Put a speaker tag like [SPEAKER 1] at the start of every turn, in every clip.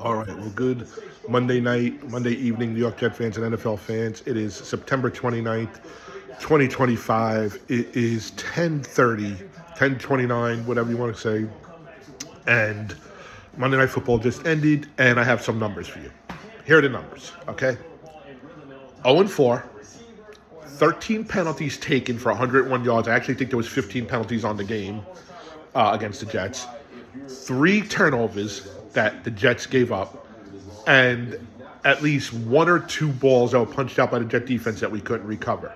[SPEAKER 1] All right, well, good Monday night, Monday evening, New York Jet fans and NFL fans. It is September 29th, 2025. It is 10:30, 10:29, whatever you want to say. And Monday Night Football just ended, and I have some numbers for you. Here are the numbers, okay? 0-4, 13 penalties taken for 101 yards. I actually think there was 15 penalties on the game against the Jets. 3 turnovers that the Jets gave up, and at least 1 or 2 balls that were punched out by the Jet defense that we couldn't recover.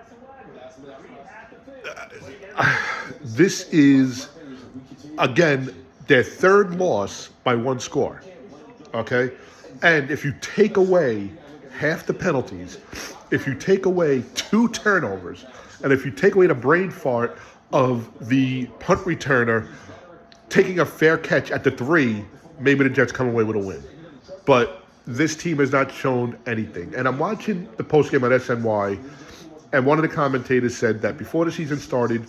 [SPEAKER 1] This is, again, their third loss by 1 score, okay? And if you take away half the penalties, if you take away 2 turnovers, and if you take away the brain fart of the punt returner taking a fair catch at the 3, maybe the Jets come away with a win. But this team has not shown anything. And I'm watching the postgame on SNY, and one of the commentators said that before the season started,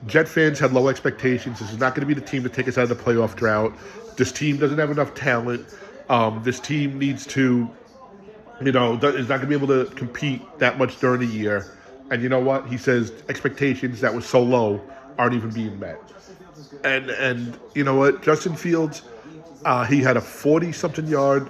[SPEAKER 1] Jet fans had low expectations. This is not going to be the team to take us out of the playoff drought. This team doesn't have enough talent. This team needs to, is not going to be able to compete that much during the year. And you know what? He says expectations that were so low aren't even being met. And you know what? Justin Fields, he had a 40-something yard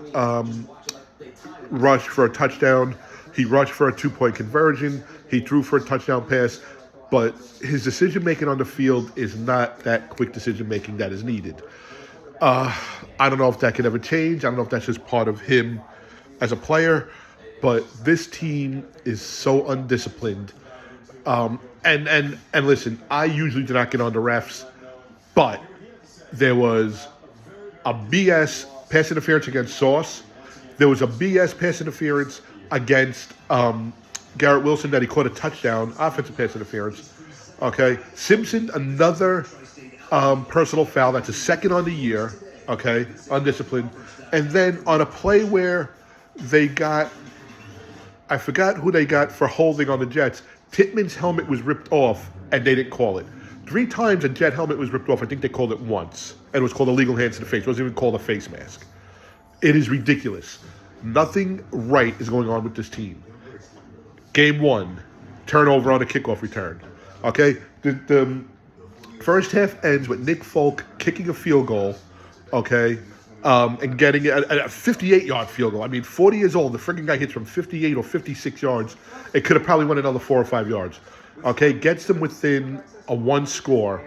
[SPEAKER 1] rush for a touchdown. He rushed for a 2-point conversion. He threw for a touchdown pass. But his decision-making on the field is not that quick decision-making that is needed. I don't know if that could ever change. I don't know if that's just part of him as a player. But this team is so undisciplined. And listen, I usually do not get on the refs, but there was a BS pass interference against Sauce. There was a BS pass interference against Garrett Wilson that he caught a touchdown, offensive pass interference. Okay, Simpson, another personal foul. That's a second on the year. Okay, undisciplined. And then on a play where they got, I forgot who they got for holding on the Jets, Tittman's helmet was ripped off and they didn't call it. 3 times a Jet helmet was ripped off. I think they called it once. And it was called illegal hands to the face. It wasn't even called a face mask. It is ridiculous. Nothing right is going on with this team. Game 1, turnover on a kickoff return. Okay? The first half ends with Nick Folk kicking a field goal, okay, and getting a 58-yard field goal. I mean, 40 years old, the freaking guy hits from 58 or 56 yards. It could have probably went another 4 or 5 yards. Okay? Gets them within a 1 score.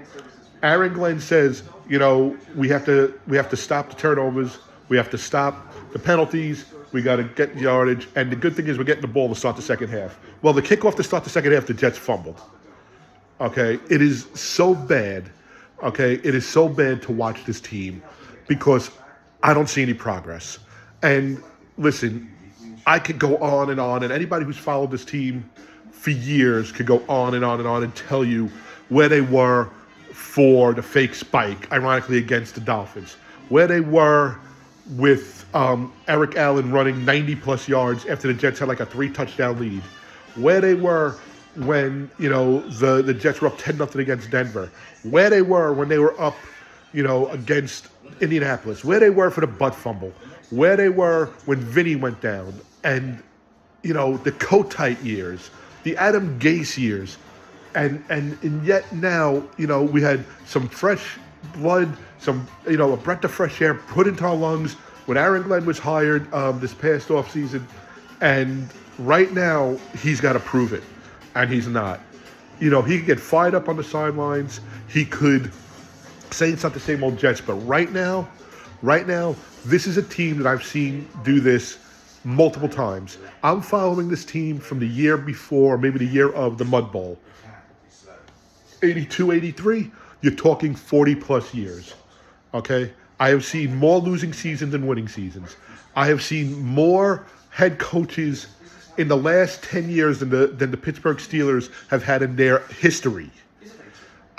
[SPEAKER 1] Aaron Glenn says, we have to stop the turnovers. We have to stop the penalties. We got to get yardage. And the good thing is we're getting the ball to start the second half. Well, the kickoff to start the second half, the Jets fumbled. Okay? It is so bad. Okay? It is so bad to watch this team because I don't see any progress. And listen, I could go on, and anybody who's followed this team for years could go on and tell you where they were for the fake spike, ironically against the Dolphins, where they were with Eric Allen running 90-plus yards after the Jets had like a 3-touchdown lead, where they were when, the Jets were up 10-0 against Denver, where they were when they were up, against Indianapolis, where they were for the butt fumble, where they were when Vinny went down, and, the Kotite years, the Adam Gase years, and yet now, we had some fresh blood, some, a breath of fresh air put into our lungs when Aaron Glenn was hired this past offseason. And right now, he's got to prove it. And he's not. He could get fired up on the sidelines. He could say it's not the same old Jets. But right now, this is a team that I've seen do this multiple times. I'm following this team from the year before, maybe the year of the Mud Bowl. 82, 83, you're talking 40-plus years, okay? I have seen more losing seasons than winning seasons. I have seen more head coaches in the last 10 years than the Pittsburgh Steelers have had in their history.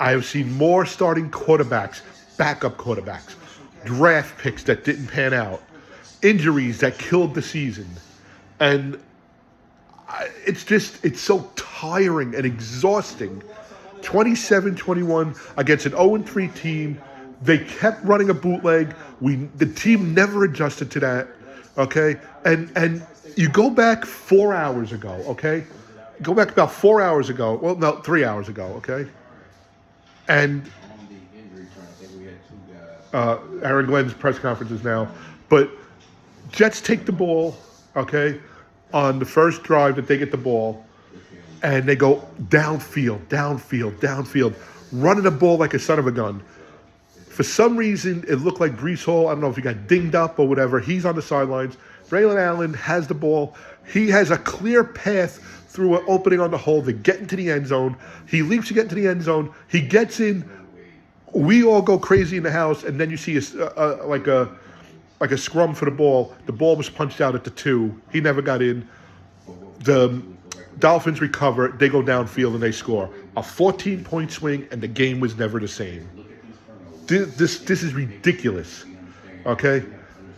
[SPEAKER 1] I have seen more starting quarterbacks, backup quarterbacks, draft picks that didn't pan out, injuries that killed the season. And it's so tiring and exhausting. 27-21 against an 0-3 team They kept running a bootleg. The team never adjusted to that. Okay, and you go back 4 hours ago. Okay, go back about 4 hours ago. Well, no, 3 hours ago. Okay, and Aaron Glenn's press conferences now, but Jets take the ball. Okay, on the first drive that they get the ball, and they go downfield, running the ball like a son of a gun. For some reason, it looked like Breece Hall. I don't know if he got dinged up or whatever. He's on the sidelines. Braylon Allen has the ball. He has a clear path through an opening on the hole to get into the end zone. He leaps to get into the end zone. He gets in. We all go crazy in the house, and then you see like a scrum for the ball. The ball was punched out at the 2. He never got in. The Dolphins recover. They go downfield and they score. A 14-point swing, and the game was never the same. This is ridiculous. Okay?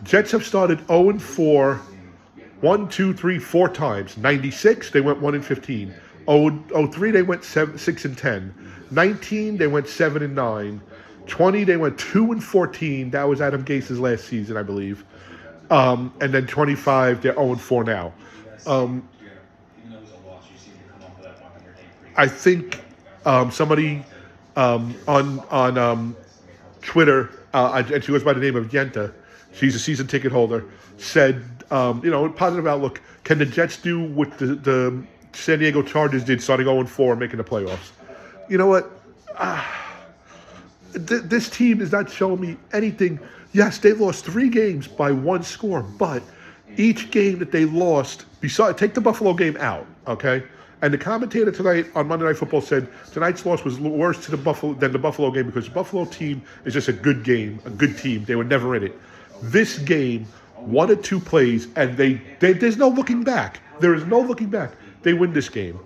[SPEAKER 1] Jets have started 0-4 4 times. 96, they went 1-15. 03, they went 6-10. 19, they went 7-9. 20, they went 2-14. That was Adam Gase's last season, I believe. And then 25, they're 0-4 now. I think somebody on Twitter, and she goes by the name of Yenta, she's a season ticket holder, said, positive outlook, can the Jets do what the San Diego Chargers did, starting 0-4 and making the playoffs? You know what? This team is not showing me anything. Yes, they lost 3 games by 1 score, but each game that they lost, take the Buffalo game out, okay? And the commentator tonight on Monday Night Football said tonight's loss was worse than the Buffalo game because the Buffalo team is just a good game, a good team. They were never in it. This game, 1 or 2 plays, and there's no looking back. There is no looking back. They win this game,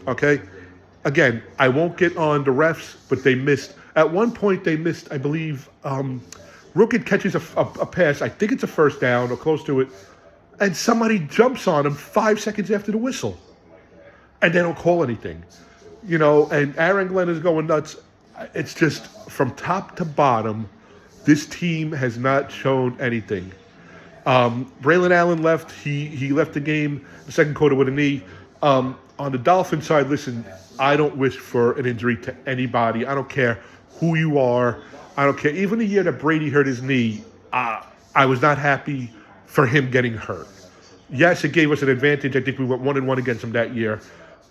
[SPEAKER 1] okay? Again, I won't get on the refs, but they missed. At one point, they missed, I believe, Rookett catches a pass. I think it's a first down or close to it, and somebody jumps on him 5 seconds after the whistle. And they don't call anything, and Aaron Glenn is going nuts. It's just from top to bottom, this team has not shown anything. Braylon Allen left. He left the game the second quarter with a knee. On the Dolphins side, listen, I don't wish for an injury to anybody. I don't care who you are. I don't care. Even the year that Brady hurt his knee, I was not happy for him getting hurt. Yes, it gave us an advantage. I think we went 1-1 against him that year.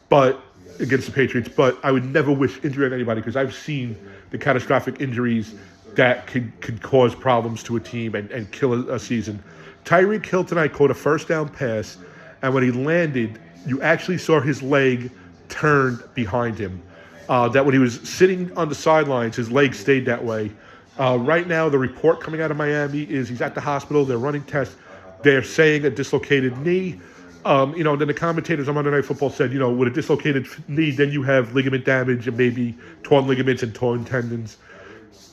[SPEAKER 1] But against the Patriots, but I would never wish injury on anybody because I've seen the catastrophic injuries that could cause problems to a team and kill a season. Tyreek Hill tonight caught a first down pass, and when he landed, you actually saw his leg turned behind him. That when he was sitting on the sidelines, his leg stayed that way. Right now, the report coming out of Miami is he's at the hospital. They're running tests. They're saying a dislocated knee. Then the commentators on Monday Night Football said, with a dislocated knee, then you have ligament damage and maybe torn ligaments and torn tendons.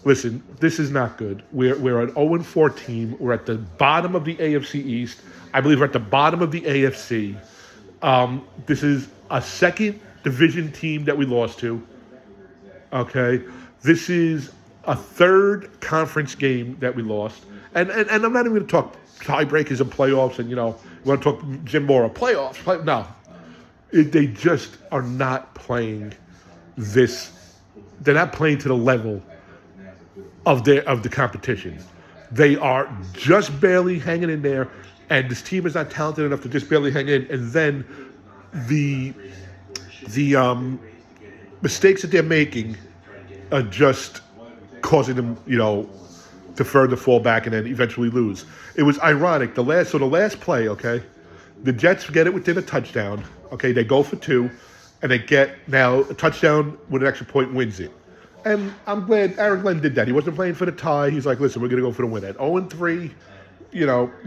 [SPEAKER 1] Listen, this is not good. We're an 0-4 team. We're at the bottom of the AFC East. I believe we're at the bottom of the AFC. This is a second division team that we lost to. Okay? This is a third conference game that we lost. And I'm not even going to talk tiebreakers and playoffs and, you want to talk Jim Mora, playoffs. No. They just are not playing this. They're not playing to the level of the competition. They are just barely hanging in there, and this team is not talented enough to just barely hang in. And then the mistakes that they're making are just causing them, to further fall back and then eventually lose. It was ironic. The last play, okay, the Jets get it within a touchdown. Okay, they go for 2, and they get now a touchdown with an extra point wins it. And I'm glad Aaron Glenn did that. He wasn't playing for the tie. He's like, listen, we're going to go for the win. At 0-3,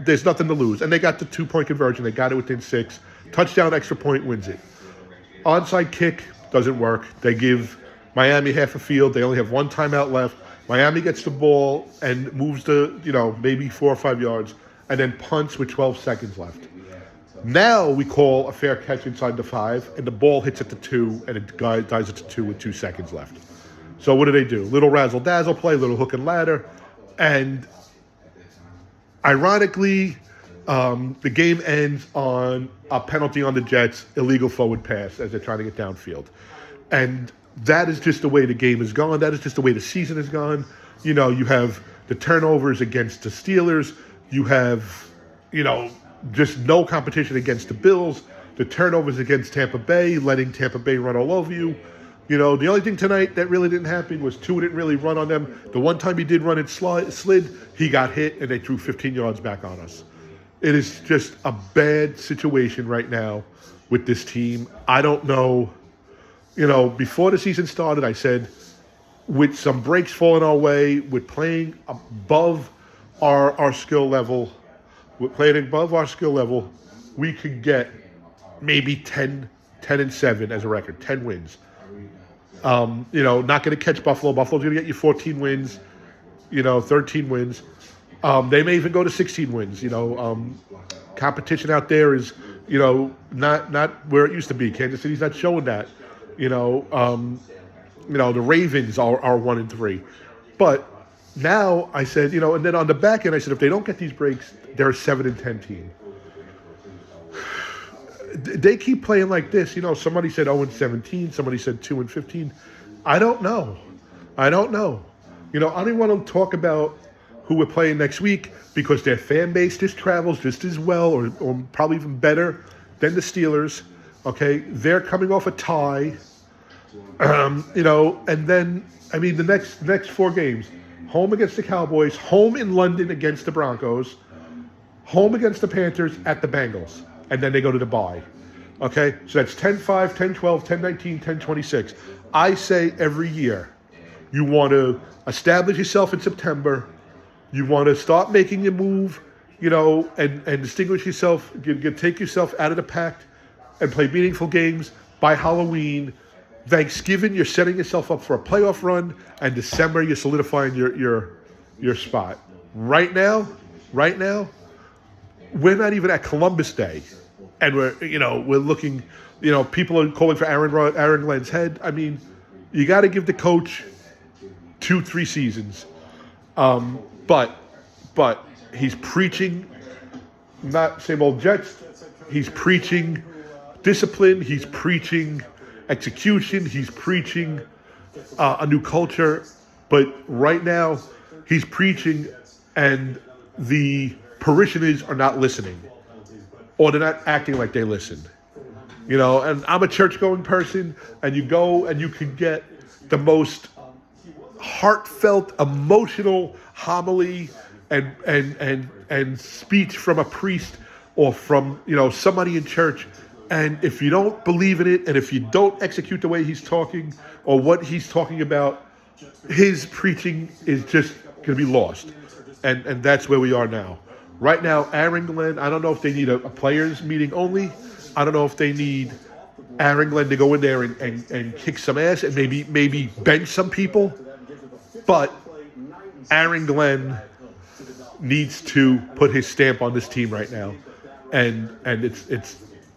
[SPEAKER 1] there's nothing to lose. And they got the 2-point conversion. They got it within 6. Touchdown, extra point wins it. Onside kick doesn't work. They give Miami half a field. They only have 1 timeout left. Miami gets the ball and moves to, maybe 4 or 5 yards, and then punts with 12 seconds left. Now we call a fair catch inside the 5, and the ball hits at the 2, and it dies at the 2 with 2 seconds left. So what do? Little razzle-dazzle play, little hook and ladder. And ironically, the game ends on a penalty on the Jets, illegal forward pass as they're trying to get downfield. And that is just the way the game has gone. That is just the way the season has gone. You know, you have the turnovers against the Steelers. You have, just no competition against the Bills. The turnovers against Tampa Bay, letting Tampa Bay run all over you. The only thing tonight that really didn't happen was Tua didn't really run on them. The one time he did run and slid, he got hit and they threw 15 yards back on us. It is just a bad situation right now with this team. I don't know. Before the season started, I said, with some breaks falling our way, with playing above our skill level, we could get maybe 10-7 as a record, 10 wins. Not going to catch Buffalo. Buffalo's going to get you 14 wins, 13 wins. They may even go to 16 wins. Competition out there is, not where it used to be. Kansas City's not showing that. The Ravens are 1-3. But now I said, and then on the back end, I said, if they don't get these breaks, they're a 7-10 team. They keep playing like this. Somebody said 0-17. Somebody said 2-15. I don't know. I don't even want to talk about who we're playing next week because their fan base just travels just as well or probably even better than the Steelers. Okay, they're coming off a tie. And then, the next 4 games, home against the Cowboys, home in London against the Broncos, home against the Panthers, at the Bengals, and then they go to the bye. Okay, so that's 10-5, 10-12, 10-19, 10-26. I say every year, you want to establish yourself in September, you want to start making your move, and distinguish yourself, take yourself out of the pack and play meaningful games by Halloween. Thanksgiving, you're setting yourself up for a playoff run, and December, you're solidifying your spot. Right now, we're not even at Columbus Day, and we're looking. People are calling for Aaron Glenn's head. You got to give the coach 2-3 seasons, but he's preaching not same old Jets. He's preaching discipline. He's preaching execution. He's preaching a new culture. But right now, he's preaching, and the parishioners are not listening, or they're not acting like they listen. And I'm a church-going person, and you go and you can get the most heartfelt, emotional homily and speech from a priest or from somebody in church. And if you don't believe in it, and if you don't execute the way he's talking or what he's talking about, his preaching is just going to be lost. And that's where we are now. Right now, Aaron Glenn, I don't know if they need a players meeting only. I don't know if they need Aaron Glenn to go in there and kick some ass and maybe bench some people. But Aaron Glenn needs to put his stamp on this team right now. And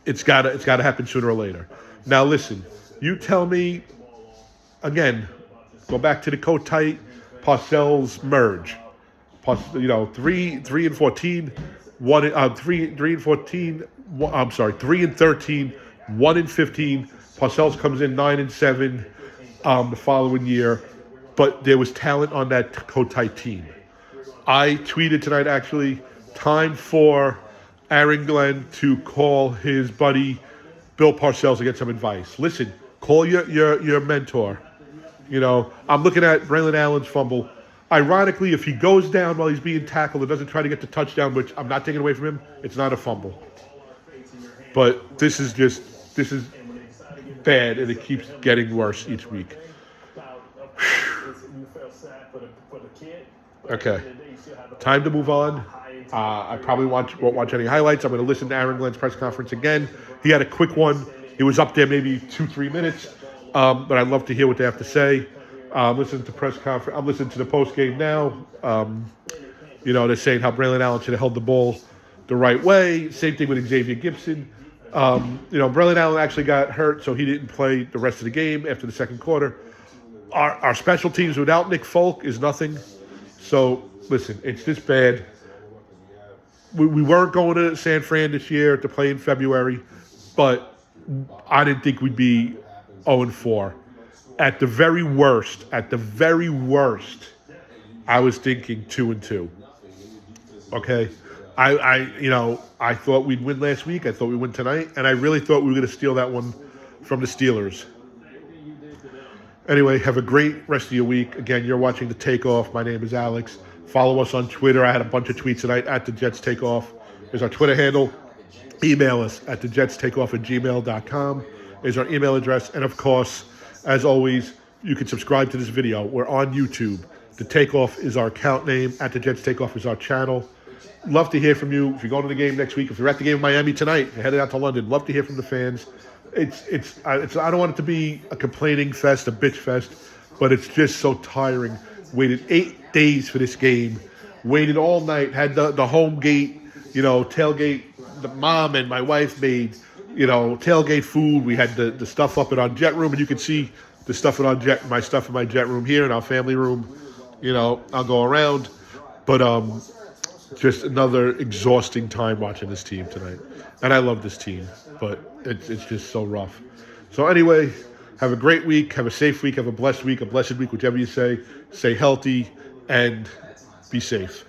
[SPEAKER 1] it's gotta happen sooner or later. Now listen, you tell me again. Go back to the Kotite Parcells merge. 3-14, 3-14. I'm sorry, 3-13, 1-15. Parcells comes in 9-7 the following year, but there was talent on that Kotite team. I tweeted tonight actually, time for Aaron Glenn to call his buddy Bill Parcells to get some advice. Listen, call your mentor. I'm looking at Braylon Allen's fumble. Ironically, if he goes down while he's being tackled and doesn't try to get the touchdown, which I'm not taking away from him, it's not a fumble. But this is bad, and it keeps getting worse each week. Okay, time to move on. I probably won't watch any highlights. I'm going to listen to Aaron Glenn's press conference again. He had a quick one. It was up there maybe 2-3 minutes. But I'd love to hear what they have to say. Listen to press conference. I'm listening to the post game now. They're saying how Braylon Allen should have held the ball the right way. Same thing with Xavier Gibson. Braylon Allen actually got hurt, so he didn't play the rest of the game after the second quarter. our special teams without Nick Folk is nothing. So listen, it's this bad. We weren't going to San Fran this year to play in February, but I didn't think we'd be 0-4. At the very worst, I was thinking 2-2. Okay, I thought we'd win last week. I thought we'd win tonight, and I really thought we were going to steal that one from the Steelers. Anyway, have a great rest of your week. Again, you're watching The Takeoff. My name is Alex. Follow us on Twitter. I had a bunch of tweets tonight at The Jets Takeoff. Is our Twitter handle. Email us at thejets.takeoff@gmail.com is our email address. And of course, as always, you can subscribe to this video. We're on YouTube. The Takeoff is our account name. At The Jets Takeoff is our channel. Love to hear from you. If you're going to the game next week, if you're at the game in Miami tonight, you're headed out to London, love to hear from the fans. I don't want it to be a complaining fest, a bitch fest, but it's just so tiring. Waited 8 days for this game, waited all night, had the home gate, tailgate. The mom and my wife made, tailgate food. We had the stuff up in our jet room, and you can see the stuff in my stuff in my jet room here in our family room. I'll go around, but just another exhausting time watching this team tonight. And I love this team, but it's just so rough. So anyway, have a great week, have a safe week, have a blessed week, whichever you say. Stay healthy and be safe.